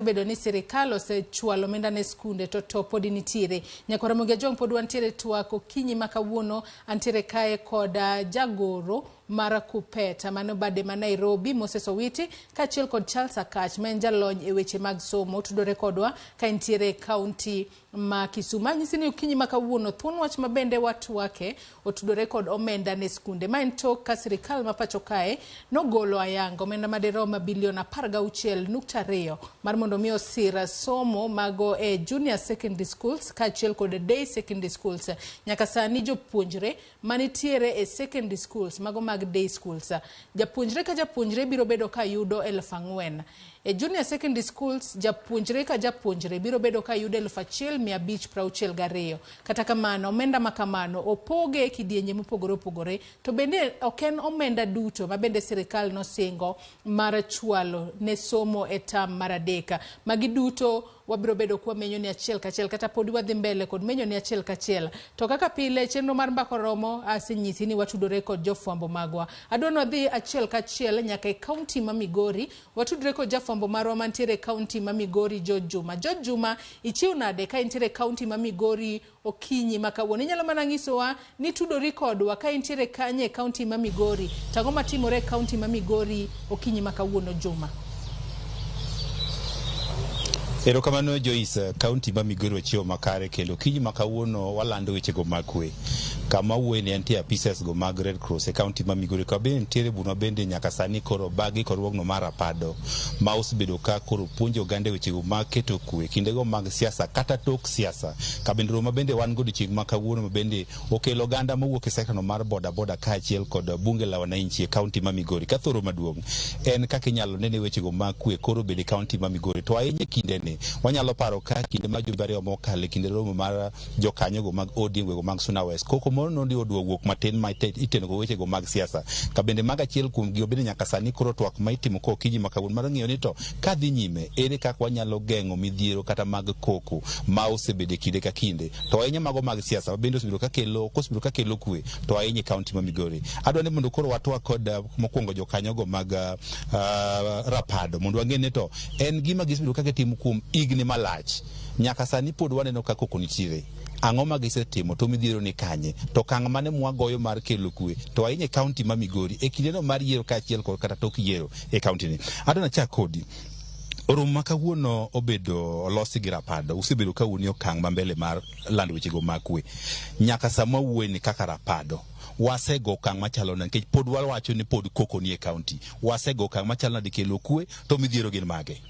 bedo ni sirikal osechwalo omenda ne skunde to pod nitiere. Nyaka Ramogi jong pod wantiere twak okinyi ma kawuono antiere kae kod jagoro mar Kupeta mano bade ma Nairobi Moses Owiti kaachiel kod Charles Akach ma en jalony e weche mag somo tudore kodwa ka entiere kaunti ma Kisumu. Nyisi ni okinyi ma kawuono thuon wach ma bende watwake otudore kod omenda ne skunde ma en tok ka sirikal ma pacho kae nogolo ayanga omenda madirom bilion 16.2 mar mondo mi osira somo mago e junior secondary schools kaachiel kod day secondary schools. Nyaka sani jopuonjre manitiere e secondary schools mago mag day schools japuonjre ka japuonjre biro bedo ka yudo 4,000. E junior secondary schools japuonjre ka japuonjre biro bedo ka yudo 1,562. Kata kamano omenda makamano opoge e kidienje mopogore opogore to bende oken omenda duto ma bende sirikal nosingo mar chwalo ne somo e tam mar adeka. Magi duto wabiro bedo kwa menyo ni achiel kachiel kata pod wadhi mbele kod menyo ni achiel kachiel. To kaka pile chenro mar mbako romo asenyisi ni watudore kod jofwambo magwa. Adwano dhi achiel kachiel nyaka e kaunti ma Migori watudore kod jafwambo marwa mantiere kaunti ma Migori Juma. Juma ichiw nade ka intiere kaunti ma Migori okinyi ma kawuono. Inyalo mana nyisowa ni tudori kodwa ka intiere kanye kaunti ma Migori. Tago matimore kaunti ma Migori okinyi ma kawuono Juma. Erokamano Joyce, kaunti ma Migori wachiwo makare kendo kinyi ma kawuono walando weche go mag kwe. Kama wuoye ni antie apises go mag Red Cross e kaunti ma Migori ka bende nitiere buno bende nyaka sani koro bagi kod ruogno mar Apado ma osebedo ka koro puonjo oganda weche go mag keto kwe kinde go mag siasa kata tok siasa. Ka bende romo bende wan go chieng' ma kawuono bende okelo oganda mowuok e sekno mar boda kaachiel kod bunge la wananchi e kaunti ma Migori. Ka thoro maduong' en kaka inyalo nene weche go mag kwe koro bende kaunti ma Migori. To ahinya kinde ni wanyalo paro ka kinde ma jumbe ariyo mokalo kinde romo mar jokanyo go mag ODM go mag Suna West koko mono nondi oduowuok matin ma iteno go weche go mag siasa. Ka bende mag achiel kuom gi obende nyaka sani koro twak ma itimo ko kinyi ma kawuono mar ng'iyo ni to ka dhi nyime ere kaka wanyalo geng'o midhiero kata mag koko ma osebedo kinde ka kinde to ahinya mago mag siasa bende osebedo ka kelo kwe to ahinya kaunti ma Migori. Adwa ni mondo koro watwak kod mokwongo jokanyo go mag Rapado mondo wang'e ni to en gima gisebedo ka gitimo kuom igni malach nyaka sani pod waneno ka koko nitiere. Ang'o ma gisetimo to midhiero ni kanye to kang' mane mwagoyo mar kelo kwe to ahinya kaunti ma Migori e kindeno mar yiero kaachiel kod kata tok yiero e kaunti ni. Adwa nachak kodi romo ma kawuono obedo olosi gi Rapado usebedo ka un okang' ma mbele mar lando weche go mag kwe nyaka sama wuoye ni kaka Rapado wasego okang' machalo na nikech pod wawacho ni pod koko ni e kaunti wasego okang' machalo na di kelo kwe to midhiero gin mage.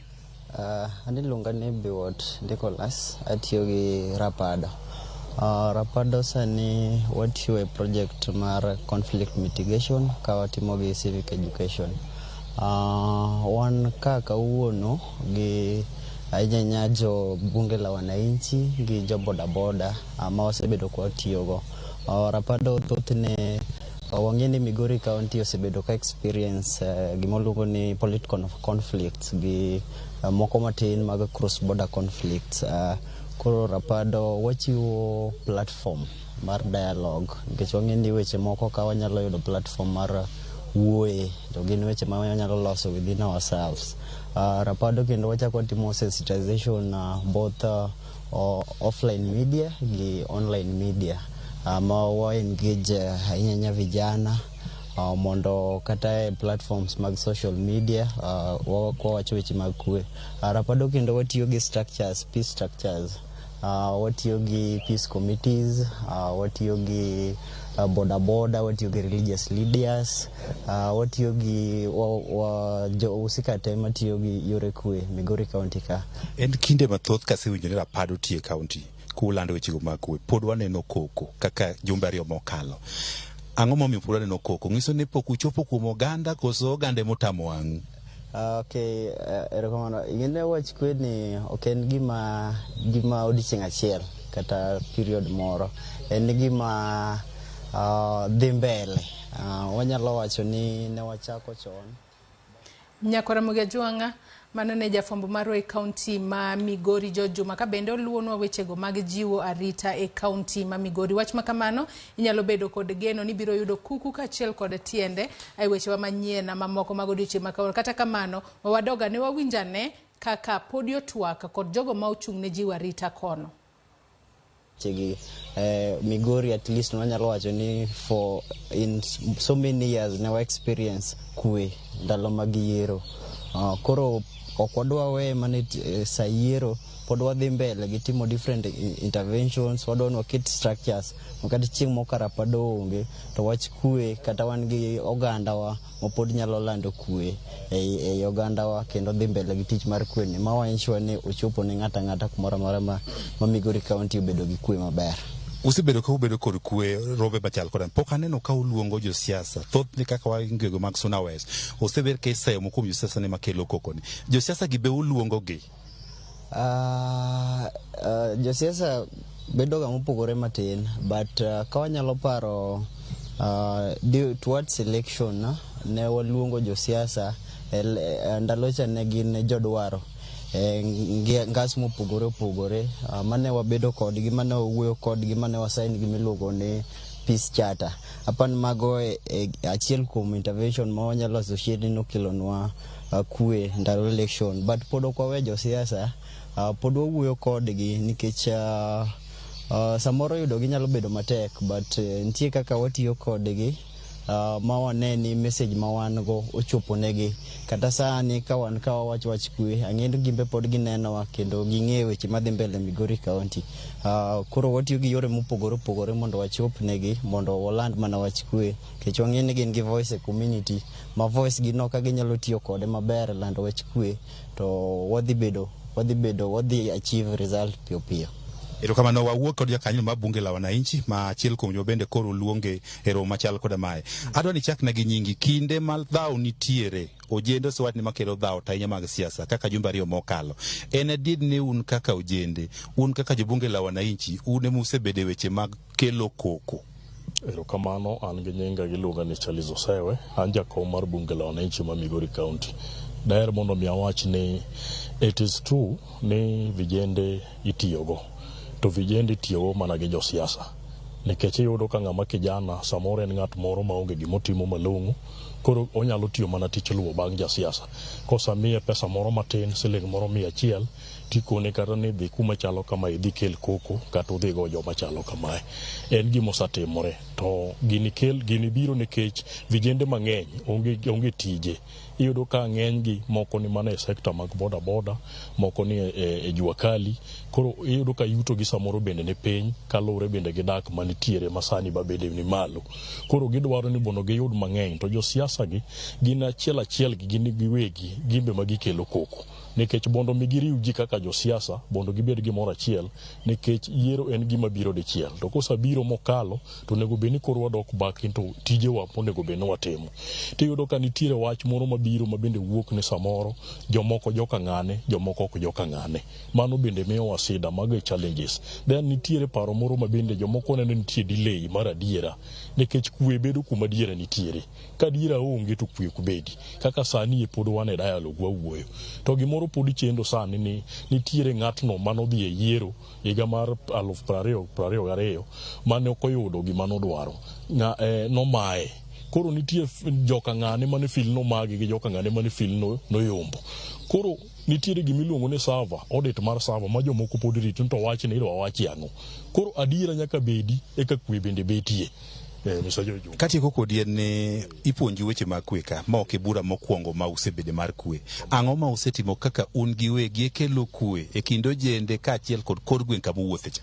Ani luonga ni Biwot Nicholas atiyo gi Rapado. Rapado sani watiyo e project mar conflict mitigation ka watimo gi civic education. Wan ka kawuono gi ahinya jo bunge la wananchi gi jo boda ma osebedo kwa tiyogo. Rapado thothne wang'e ni Migori County osebedo ka experience gimoluongo ni political conflicts gi moko matin mag cross border conflicts. Koro Rapado wachiwo platform mar dialogue nikech wang'e ni weche moko ka wanyalo yudo platform mar wuoye to gin weche ma wanyalo loso within ourselves. Rapado kendo wachako timo sensitization both offline media gi online media ma wa engage ahinya vijana mondo kata platforms mag social media kwa wacho weche mag kwe. Rapado kendo watiyo gi structures, peace structures. Watiyo gi peace committees, watiyo gi boda, watiyo gi religious leaders, watiyo gi jo usika tema tiyo gi yore kwe Migori County ka. En kinde mathoth kasewinjo ni Rapado tiyo kaunti kulando weche go mag kwe pod waneno koko kaka jumbe ariyo mokalo. Ang'o momiyo pod waneno koko? Ng'iso ni pok uchopo kuom oganda koso oganda motamo wang'u? Okay, erokamano. Ing'e wach kwe ni ok en gima odiochieng' achiel kata period moro. En gima dhi mbele. Wanyalo wacho ni ne wachako chon. Nyako Ramogi Jwang'a mano ne jafwambo marwa e kaunti ma Migori Juma ka bende oluonwa wechego mag jiwo arita e kaunti ma Migori. Wach makamano inyalo bedo kod geno ni biro yudo kuku kaachiel kod tiende ai wechewa manyien mamoko mag odiochieng' ma kawuono. Kata kamano wadoga ne wawinjane kaka podio twaka kod jogo ma ochung' ne jiwo arita kono. Migori at least wanyalo wacho ni for in so many years never experience kwee ndalo mag yiero. Koro ok wadwa we mane sa yiero pod wadhi mbele gi timo different interventions, wadwa waket structures makata chieng' moko rapado onge to wach kwee kata wan gi oganda wa mapod nyalo lando kwee e oganda wa kendo dhi mbele gi tich mar kwee ma wa ensure ni ochopo ne ng'ata kumoro amora ma Migori County obedo gi kwee maber. Usebedo ka ubedo kod kwee robe machal koda pok aneno ka uluongo josiasa thothne kaka wangego mag Suna West osebedo ka isayo mokuom josiasa ne makelo kokoni josiasa gi be uluongo gi. Josiasa bedo ga mopogore matin but ka wanyalo paro towards election ne waluongo josiasa ndalo cha ne gin jodwaro ngas mopogore opogore mane wabedo kodgi mane wawuoyo kodgi mane wasaini gimiluongo ne peace charter. Apan mago achiel kuom intervention ma wanyalo associate no kelonwa kwee ndalo election but pod ok wawe josiasa pod wawuoyo kodgi nikech samoro yudo gi nyalo bedo matek but nitie kaka watiyo kodgi ma wane ni message ma wan go ochopo negi kata sani ka wan ka wach kwee ang'endo gimbe pod gineno kendo ging'eyo weche madhi mbele Migori County. Koro watiyo gi yore mopogore opogore mondo wachop negi mondo waland mana wach kwee kech wang'e ni gin gi voice e community ma voice gi no ka ginyalo tiyo kode maber lando wach kwee to wadhi achieve result piyo. Erokamano wawuok kod jakanyo mar bunge la wananchi ma achiel kuom jo bende koro luonge e romo machal koda mae. Adwa ni chakna gi nyingi kinde mal dhao nitiere ojende sowat ni makelo dhao tainya mag siasa kaka jumbe ariyo mokalo. En adier ni un kaka ojende, un kaka jo bunge la wananchi, un musebede weche mag kelo koko. Erokamano an gi nyinga giluonga ni Chalizo Sewe, an jakom mar bunge la wananchi ma Migori County. Daher mondo mi awach ni it is true ni vijende itiyogo. To vijende tiyogo mana gi josiasa nikech iyudo ka ng'ama kijana samoro en ng'at moro maonge gimotimo malong'o koro onyalo tiyo mana tich luwo bang' jasiasa kosamiye pesa moro matin siling moro 100 tikone kata ni dhi kuma chalo kama idhi kel koko kata udhi go joma chalo kamae en gima osetimore to gini biro nikech vijende mang'eny onge tije iyudo ka ng'eny gi moko ni mana e sekta mag boda moko ni e jua kali koro iyudo ka yuto gi samoro bende ne piny kalure bende gidak manitiere masani babede ni malo koro gidwaro ni bono giyud mang'eny to josiasa gi gin achiel gi gin giwegi gimbe magikelo koko nikech bondo migiriw ji kaka josiasa bondo gibed gimoro achiel nikech yiero en gima biro dichiel to kosabiro mokalo to nego beni koro wadok back into tije wa onego beni watimo tiyudo ka nitiere wach moro mabiro mabende wuok ni samoro jomoko joka ng'ane jomoko ok joka ng'ane mano bende miyo wasida mag challenges then nitiere paro moro mabende jomoko neno nitie delay mar adiera nikech kwee bedo kuma adiera nitiere ka adiera onge to kwee kubedi kaka sani e pod wan e dialogue wawuoyo to gimoro pod chendo sani ni nitiere ng'atno manodhi e yiero higa mar 2022 mane ok oyudo gima nodwaro nomaye koro nitie joka ng'ane mane fil no magi gi joka ng'ane mane fil no yombo koro nitiere gimiluongo ni server audit mar server ma jomoko pod rito to wach ni idwa wach yango koro adiera nyaka bedi eka kwee bende betie. Kati koko dien ni ipuonji weche mag kwee ka ma ok bura mokwongo ma usebede mar kwee ang'o ma usetimo kaka un gi wegi kelo kwee e kind ojende ka achiel kod gweng' kama wuothe cha?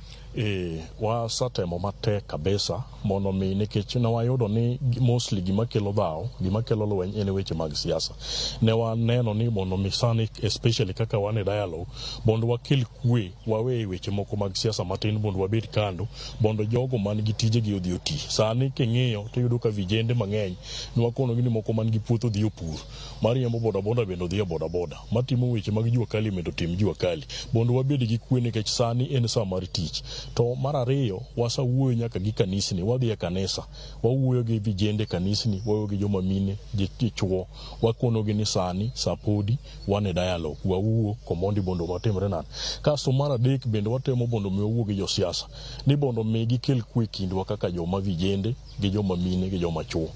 Wasatemo matek kabisa mondo mi nikech ne wayudo ni mostly gima kelo dhao gima kelo lweny en weche mag siasa ne waneno ni mondo mi sani especially kaka wan e dialogue bondo wakel kwee wawe weche moko mag siasa matin bondo wabed kando bondo jogo man gi tije gi odhi oti sani king'iyo to yudo ka vijende mang'eny ni wakono gi moko man gi puotho dhi opur mariembo boda bendo dhi boda matimo weche mag jua kali bendo tim jua kali bondo wabed gi kwee nikech sani en sa mar tich To mar ariyo wasawuoyo nyaka gi kanisni, wadhi e kanisa, wawuoyo gi vijende kanisni, wawuoyo gi joma mine, gi chuo, wakonogi ni sani sapodi wane dialogue, wawuo komondi bondo watimre nan. Kasto mar adek bende watemo bondo mi wawuo gi josiasa, ni bondo mi gikel kwe kindwa kaka joma vijende gi joma mine gi joma chuo.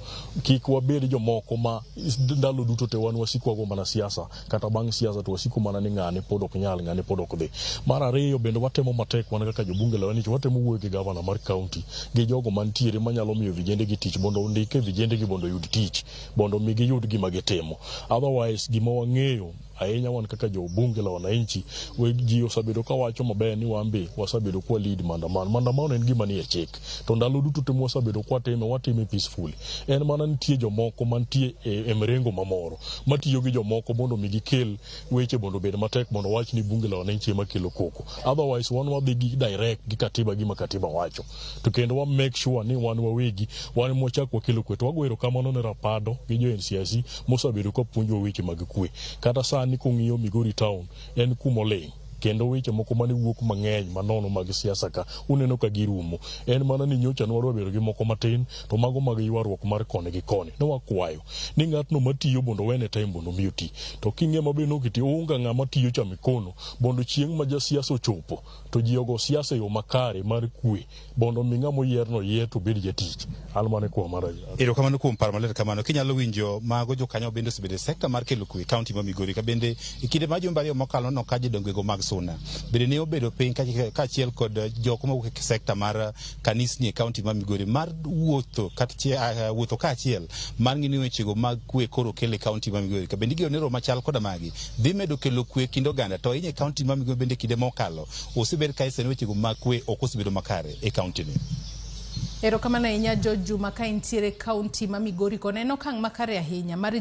Kik wabed jomoko ma ndalo duto te wan wasiko go mana siasa, kata bang' siasa to wasiko mana ni ng'ane pod ok nyal, ng'ane pod ok dhi. Mar ariyo bende watemo matek wan kaka jobunge lawani, watemo wuoyo gi gavana mar kaunti gi jogo mantiere manyalo miyo vijende gi tich, bondo ndike vijende gi bondo yud tich, bondo mi giyud gima gitimo. Otherwise gima wang'eyo ahinya wan kaka jobunge la wananchi, ji osabedo ka wacho maber ni wambe wasabedo kwa lead maandamano. Maandamano en gima ni e chik, to ndalo duto te wasabedo kwa watime peacefully. En mana nitie jomoko mantie e mrengo mamoro matiyo gi jomoko bondo mi gikel weche bondo bed matek bondo wach ni bunge la wananchi ema kelo koko. Otherwise wan wadhi gi direct gi katiba gima katiba wacho, to kendo wa make sure ni wan wawegi wan mochak wakelo kwe. To wagwero kamano ne Rapado gi jo NCIC mosabedo ka puonjo weche mag kwe. Kata sani kong'iyo Migori town en kumoleng', kendo weche moko mane wuok mang'eny manono mag siasa ka uneno ka girumo. En mana ni nyocha nwaro bedo gi moko matin, to mago mag ywaruok mar kone gi kone. Ne wakwayo ni ng'atno matiyo bondo wene time bondo miyo ti, to king'e mabe nokiti unga ng'ama tiyo cha mikono bondo chieng' ma jasiasa ochopo to ji ogo siasa yo makare mar kwe bondo mi ng'amo yierno yier to bed jatich. Almane kwa mara. Erokamano kuom paro maler kamano. Kinyalo winjo mago jokanyo bende osebede sekta mar kelo kwe kaunti ma Migori ka bende ikinde ma jumbe ariyo mokalo no ka jodongego mag suna bende ne obedo piny kaachiel kod jok mawuok e sekta mar kanisni e kaunti ma Migori mar wuotho wuotho kaachiel mar ng'ini wechego mag kwe koro kele kaunti ma Migori ka bende gionero machal koda magi dhi medo kelo kwe kind oganda. To inye kaunti ma Migori bende kinde mokalo osebed ka isen wechego mag kwe ok osebedo makare e kaunti ni. Erokamano ahinya George Juma ka intiere kaunti ma Migori koneno kang' makare ahinya mar